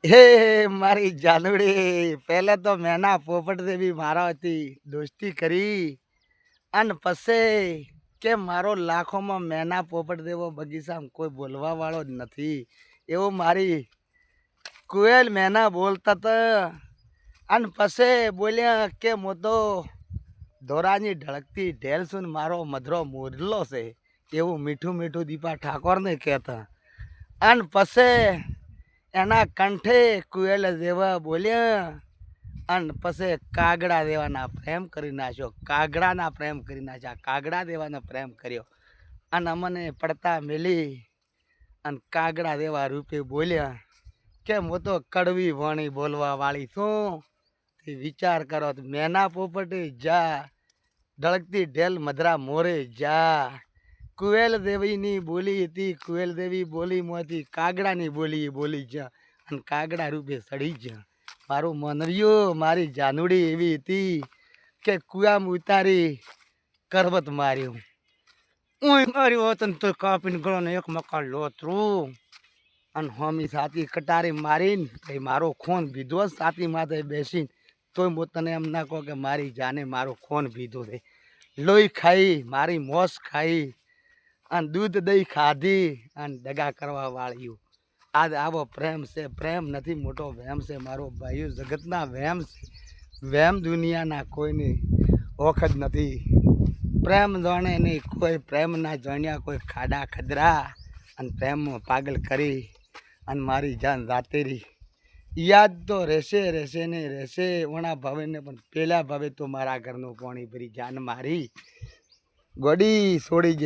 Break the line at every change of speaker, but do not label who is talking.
હે મારી જાનુડી પહેલે તો મેના પોપટ દેવી મારાથી દોસ્તી કરી અને પછી કે મારો લાખોમાં મેના પોપટ દેવો બગીચામાં કોઈ બોલવા વાળો જ નથી એવું મારી કુએલ મેના બોલતા હતા. અને પછી બોલ્યા કે હું તો ધોરાની ઢળકતી ઢેલ છું ને મારો મધરો મોરલો છે એવું મીઠું મીઠું દીપા ઠાકોરને કહેતા. અને પછી એના કંઠે કુએલ જેવા બોલ્યા અને પછી કાગડા દેવાના પ્રેમ કરી નાખ્યો, કાગડાના પ્રેમ કરી નાખ્યા, કાગડા દેવાનો પ્રેમ કર્યો અને અમને પડતા મેલી અને કાગડા દેવા રૂપે બોલ્યા કે હું તો કડવી વાણી બોલવા વાળી છું. વિચાર કરો મેના પોપટે જા ઢળકતી ઢેલ મધરા મોરે જા. કુવેલ દેવીની બોલી હતી, કુવેલ દેવી બોલીમાંથી કાગડાની બોલી બોલી જા અને કાગડા રૂપે સડી જા. મારું મનવ્યું મારી જાનુડી એવી હતી કે કુવામાં ઉતારી કરવત માર્યું માર્યું હોત તો કાપીને ગળો ને એક મકાન લોતરું અને હોમી સાતી કટારી મારીને મારો ખૂન ભીધો સાતી માથે બેસીને તોય હું તને એમ ના કહો કે મારી જાને મારો ખૂન ભીધો છે. લોહી ખાઈ મારી મોસ ખાઈ અને દૂધ દહીં ખાધી અને દગા કરવા વાળ્યું. આજ આવો પ્રેમ છે, પ્રેમ નથી મોટો વહેમ છે મારો ભાઈઓ, જગતના વહેમ છે. વહેમ દુનિયાના કોઈને ઓખ જ નથી. પ્રેમ જાણે નહીં કોઈ, પ્રેમ ના જાણ્યા કોઈ ખાડા ખદરા અને પ્રેમમાં પાગલ કરી અને મારી જાન જાતે રહી. યાદ તો રહેશે રહેશે ને રહેશે ઓણા ભાવે ને પણ પેલા ભાવે તો મારા ઘરનું પાણી ભરી જાન મારી ગોડી છોડી